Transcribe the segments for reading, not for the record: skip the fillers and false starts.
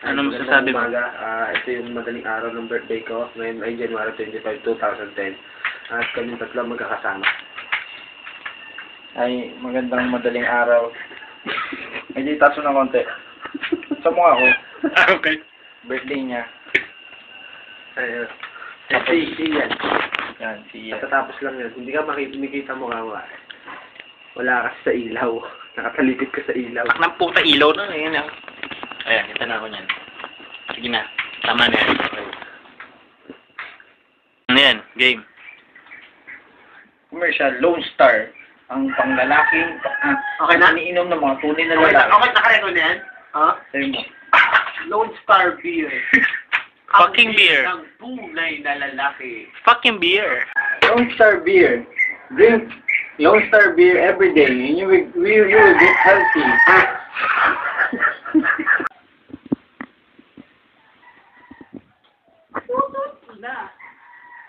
Ano masasabi mo? Ito yung madaling araw ng birthday ko. Ngayon ay January 25, 2010. At kaming tatlo magkakasama. Ay, magandang madaling araw. Medyo itaso ng konti. Sa mukha ko. Okay. Birthday niya. Ayun. Si Ian. Yan, si Ian. Katatapos lang yun. Hindi ka makikita mo ka. Wala kasi sa ilaw. Nakatalipid ka sa ilaw. Pak ng puta ilaw na. Ayan yan. Ayan, kita na ako niyan. Sige na. Tama na yan. Okay. Ano yan? Game. Commercial, Lone Star. Ang panglalaking, Okay na? iniinom ng mga tunay na Okay, lalaki. nakarecord na yan? Ha? Sabi mo. Lone Star Beer. Fucking beer. Ang tunay na lalaki. Fucking beer. Lone Star Beer. Drink Lone Star Beer every day and you will get healthy. Na.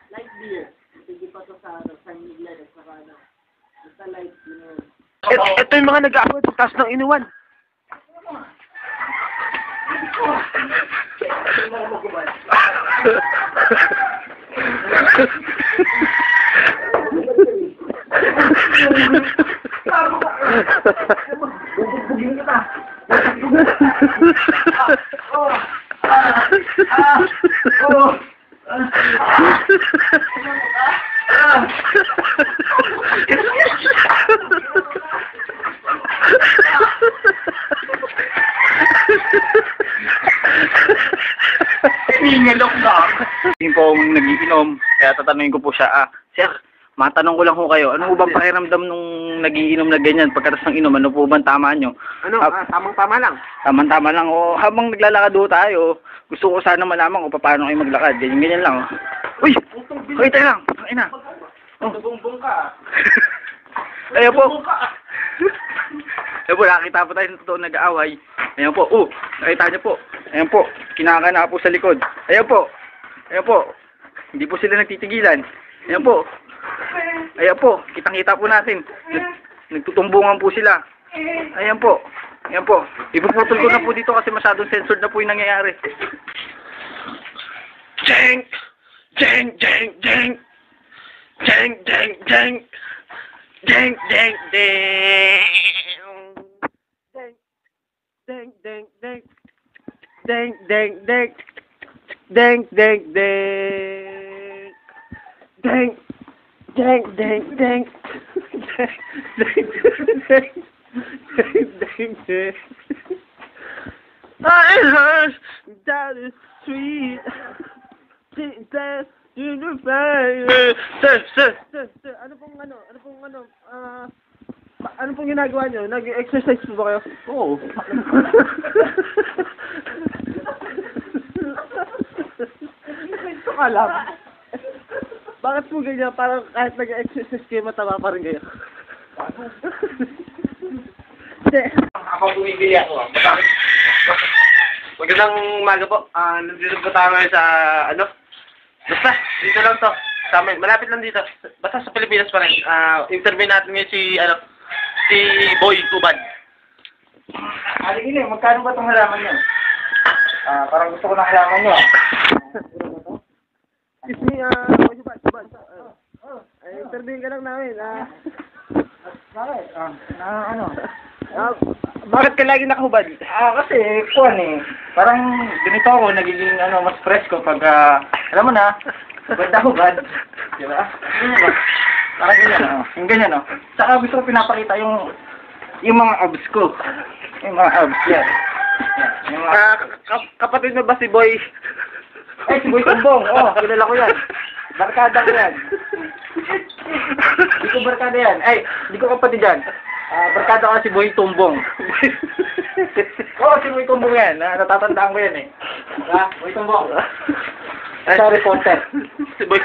Light beer. Sige pa to sa Ingles at saka ano. Basta light, Ito yung mga nag-aaway sa taas ng inuwan. Bubugin kita. Pingalok na. Hindi po akong nagiinom, kaya tatanungin ko po siya, Sir, matanong ko lang ho kayo, ano po bang pakiramdam nung nagiinom na ganyan pagkatapos ng inom, ano po bang tama nyo? Ano? Tamang-tama lang. Tama-tama lang, o habang naglalakad ho tayo, gusto ko sana malaman kung paano kayo maglakad, ganyan lang. Uy! Uy, tayo lang! Ay na! Oh. Bumbong ka. Ayan po! Ayan po, nakakita po tayo sa totoo nag-aaway. Ayan po, nakita niyo po. Ayan po, kinakana po sa likod. Ayan po, hindi po sila nagtitigilan. Ayan po, kitang-kita po natin. Nagtutumbungan po sila. Ayan po, ipuputol ko na po dito kasi masyadong censored na po yung nangyayari. Jeng! Jeng! Jeng! Jeng! Jeng! Jeng! Jeng! Jeng! Jeng! Deng! Deng! Deng! Deng! Deng! Deng! Deng! Deng! Deng! Deng! Deng! Deng! Deng! Deng! Deng! I heard that is sweet. That in the fire. Sir, ano pong ginagawa nyo? Nag-exercise po ba kayo? Oo. Ito ka lang. Bakit po ganyan? Parang kahit nag-exercise kayo, mataba pa rin kayo. Ako bumibili ako. Magandang umaga po. Nandito po tayo ngayon sa, basta, dito lang to. Sa amin, malapit lang dito. Basta sa Pilipinas pa rin. Interview natin ngayon si Boy Ubad. Aligili, magkano ba itong halaman nyo? Parang gusto ko ng halaman nyo. Excuse me, Boy Ubad. Interview ka lang namin. Bakit? Bakit ka lagi nakahubad? Kasi, parang ganito ako, nagiging mas presko pag, alam mo na, hubad. Diba? Parang ganyan, yung ganyan, Saka gusto ko pinapakita yung mga abs ko. Yung mga abs, yan. Yung Kapatid mo ba si Boy? si Boy Tumbong, kilala ko yan. Barkada ko yan. Hindi ko barkada yan. Hindi ko kapatid yan. Barkada ko si Boy Tumbong. Si Boy Tumbong yan. Natatandaan ko yan Boy Tumbong. Sa reporter. Si Boy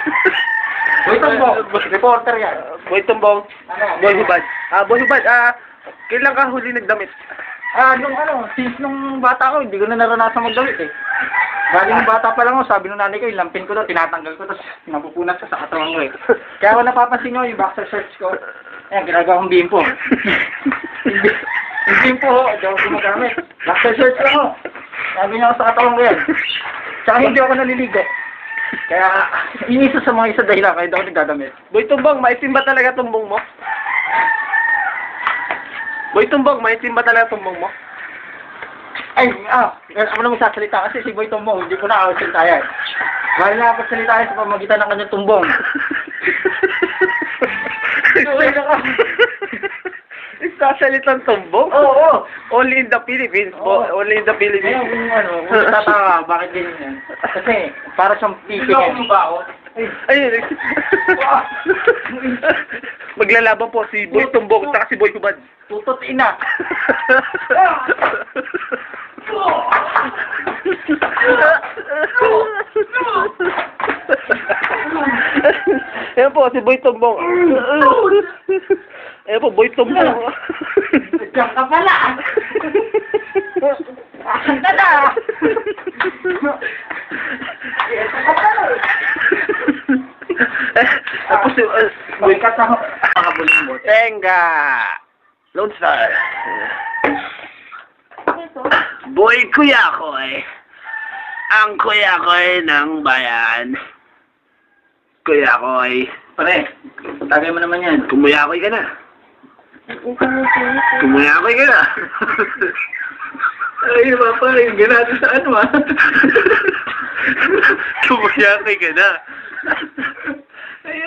Tumbong. Reporter yan. Boy Tumbong. Boy Hubad. Boy Hubad, kailan ka huli nagdamit? Since nung bata ko, hindi ko na naranasan magdamit Galing nung bata pa lang ako, sabi nung nanay ko, yung lampin ko daw, tinatanggal ko, tapos napupunat sa katawan ko Kaya ako napapansin nyo, yung boxer shorts ko, ayan, ginagawa kong bimpo. Yung bimpo, hindi ako gumagamit. Boxer shorts lang Sabi niya ako sa katawan ko yan. Tsaka hindi ako naliligo. Kaya, inisa sa mga isa dahilan, kaya hindi ako nagdadamit. Boy Tumbong, maitim ba talaga tumbong mo? Boy Tumbong, maitim ba talaga tumbong mo? Ay, ako na magsasalita kasi si Boy Tumbong, hindi ko na nakakasalita yan. Mahal na ako salita yan sa pamagitan ng kanyang tumbong. Nagsasalitang tumbong? Oo. Only in the Philippines po. Oo. Only in the Philippines. Kaya kung tataka, bakit ganyan yan? Kasi, para siyang pipik yan. Ba ako? Ayun. Maglalaban po si Boy Tumbong at si Boy Hubad. Tutot ina. Ayan po, si Boy Tumbong. Ayan po, Boy Tumbong. Diyan ka pala. Asan ka na? Tapos si Boy ka sa makabuling mo. Tenga! Lone Star. Boy Kuya Koy. Ang Kuya Koy ng bayan. Kuya Koy. Pare, tagay mo naman yan. Kumuyakoy ka na. Kumuyakoy ka na. Ay, pare, yung ganado sa ano ah. Kumuyakoy ka na.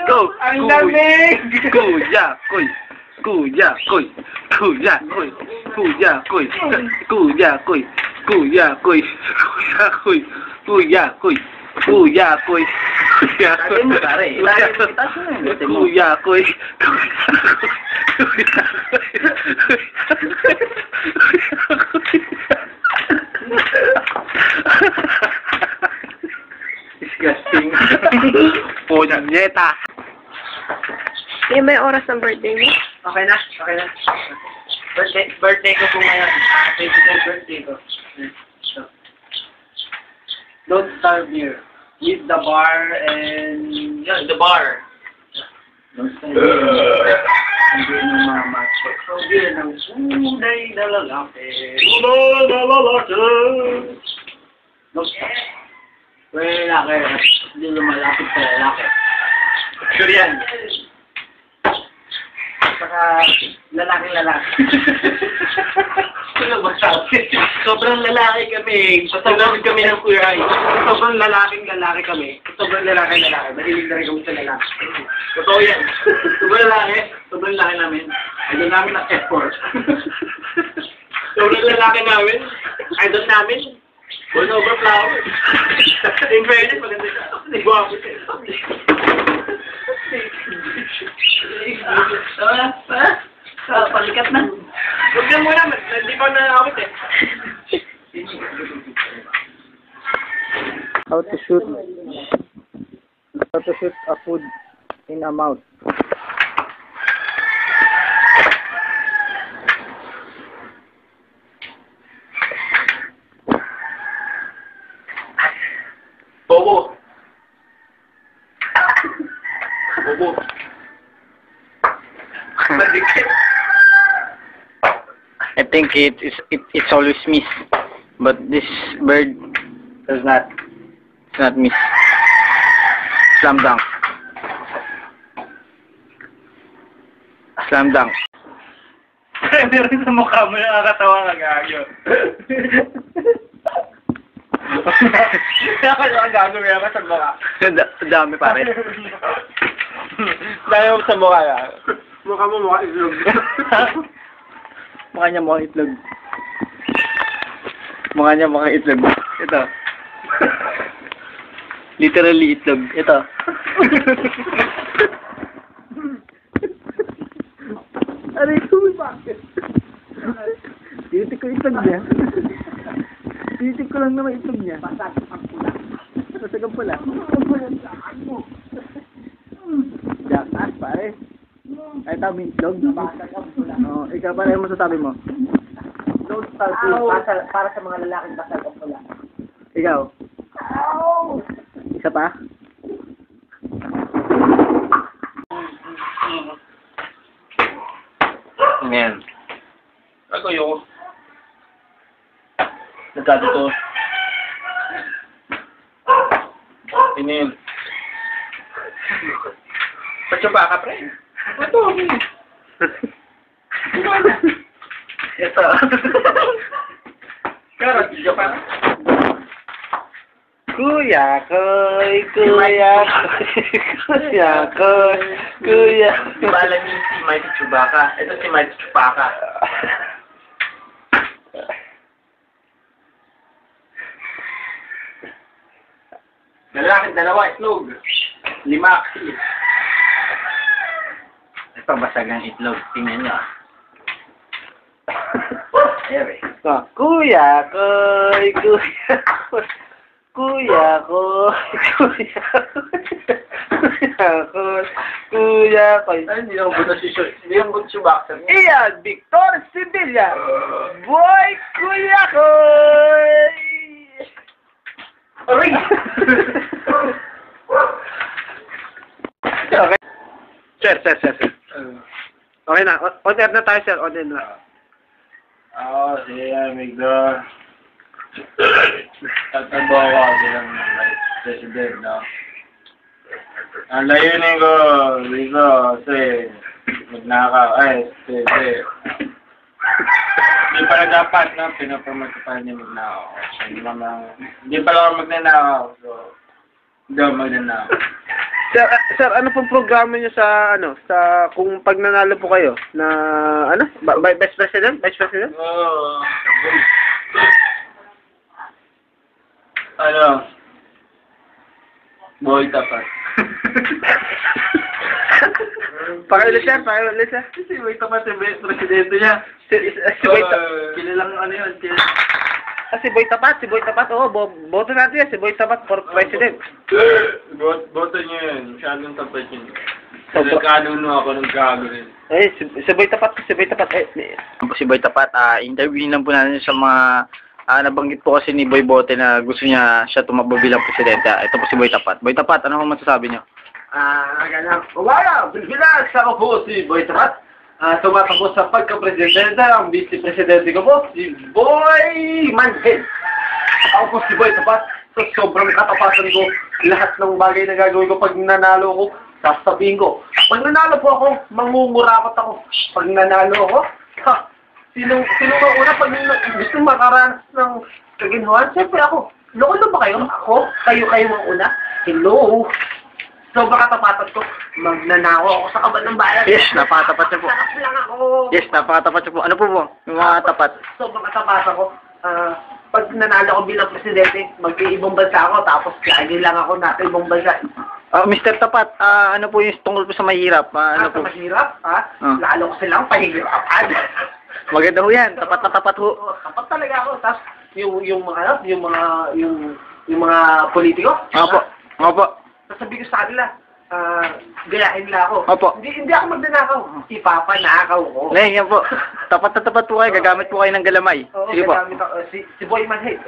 Go! Ang lamig! Kuya Koy! Kuya Koy! Kuya Koy! Kuya Koy! Kuya Koy! Kuya Koy! Kuya Koy! Kuya Koy! Kuya Koy! Kuya Koy! Mo, pare. Kuya Koy! Disgusting. Punyeta! May oras ng birthday mo? Okay na, okay na. Birthday ko po ngayon. 25th birthday ko. Don't starve here. Leave the bar and... Yeah, the bar. Don't starve here. Hindi ng mga macho. Hindi ng tunay na lalaki. Tunay na lalaki! Look. Well, lalaki. Hindi lumalapit sa lalaki. Sure yan. Saka lalaki-lalaki. Ano ba sabi? Sobrang lalaki kami. Sobrang kami ng Queer Eye. Sobrang lalaking-lalaki kami. Sobrang lalaki-lalaki. Mahilig na rin kami sa lalaki. Totoo yan. Sobrang lalaki. Sobrang lalaki namin. Idol namin ang effort. Sobrang lalaki namin. Idol namin. Born over flower. In fairness, maganda siya. Guwapo siya. Palikat na. Huwag na muna, hindi pa na-awit eh. How to shoot a food in a mouth. Bobo. Bobo. I think it's always miss, but this bird does not. It's not miss. Slam dunk. Slam dunk. Meron sa mukha mo nakakatawa ka gago. Nakakagago meron ka sa mukha. Dami pare. Dami mo sa mukha ka. Mukha mo mukha islog. Mukha niya mukhang itlog. Mukha niya mukhang itlog. Ito. Literally itlog. Ito. Aray ko, bakit? Tinitik ko itlog niya. Tinitik ko lang naman itlog niya. Pasag ang pula. Pasag ang pula. Jackass, pare. Ay, tawag itlog. Pasag ang pula. Oo, ikaw pare, ano masasabi mo? Don't start para sa mga lalaking pasag ang pula. Ikaw? Isa pa? Ayan. Ako yun. Nagkado to. Tingin. Patsuba ka, pre. Ito. Ito. Karot, video pa. Kuya koy, kuya koy. Di ba alam niyo si Mighty Chewbacca? Ito si Mighty Chewbacca. Lalaki, dalawa, itlog. 5. Ito, basag ang itlog. Tingnan nyo. Ere. Kuya koy, kuya koy. Kuya koy, kuya koy, kuya koy. Ay, hindi lang buto si Chewbacca. Ian Victor Sibilla, boy kuya koy. Aray! Okay. Sir. Okay na. On-air na tayo, sir. On-air na. Oo, siya, Migdor. Tatanbo ako bilang vice president, no? Ang layunin ko dito, kasi magnakaw, hindi pala dapat, no? Pinapromote ko pa niya magnakaw. Hindi pala ako magnanakaw, so hindi ako magnanakaw. Sir, ano pong programa niyo sa kung pag nanalo po kayo na Vice President? Vice President? Oo. Boy tapat. Pakiulit, sir. Si Boy Tapat, si presidente niya. Si Boy Tapat. Kilalang ano yun. Si Boy Tapat. Oo, boto natin yan. Si Boy Tapat for President. Boto niyo yun. Masyadong tapat yun. Nagkanuno ako ng gago rin. Si Boy Tapat. Si Boy Tapat, interviewin lang po natin sa mga nabanggit po kasi ni Boy Bote na gusto niya siya tumakbo bilang presidente. Ito po si Boy Tapat. Boy Tapat, ano kung masasabi niyo? Ganang umaya, Pilipinas, ako po si Boy Tapat. Tumatakbo sa pagka-presidente, ang vice-presidente ko po, si Boy Manhead. Ako po si Boy Tapat. So, sobrang katapatan ko. Lahat ng bagay na gagawin ko pag nanalo ko, sasabihin ko. Pag nanalo po ako, mangungurapat ako. Pag nanalo ako, sino ba una pag gusto makaranas ng kaginhawan? Siyempre ako. Loko ba kayo? Ako? Kayo ang una? Hello? Sobrang katapatan ko. Magnanawa ako sa kaban ng bayan. Yes, napakatapat niyo po. Sarap lang ako. Yes, napakatapat niyo po. Ano po? Yung mga tapat. Sobrang katapatan ko. Pag nanalo ako bilang presidente, mag-iibang bansa ako, tapos lagi lang ako nasa ibang bansa. Mr. Tapat, ano po yung tungkol po sa mahirap? Ano po? Mahirap, lalo ko silang pahihirapan. Maganda ho yan. Tapat na tapat ho. Oo, tapat talaga ako. Tapos, yung mga politiko. Opo. Sabi ko sa kanila, gayahin nila ako. Opo. Hindi ako magnanakaw. Ipapanakaw ko. Ngayon, yan po. Tapat na tapat po kayo. Gagamit po kayo ng galamay. Oo, Sige po. gagamit ako. Si Boy Manhead,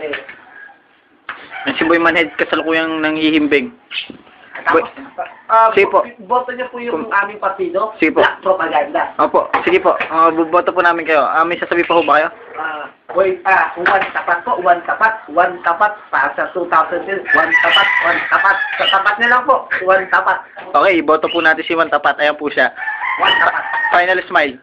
Si Boy Manhead kasalukuyang nanghihimbing. Tapos, sige po. boto niya po yung aming partido. Sige po. Black propaganda. Opo. Sige po. Buboto po namin kayo. May sasabi pa ho ba kayo? One tapat po, one tapat, para sa 2010, one tapat, sa tapat na lang po, one tapat. Okay, boto po natin si Juan Tapat. Ayan po siya. One tapat. Final smile.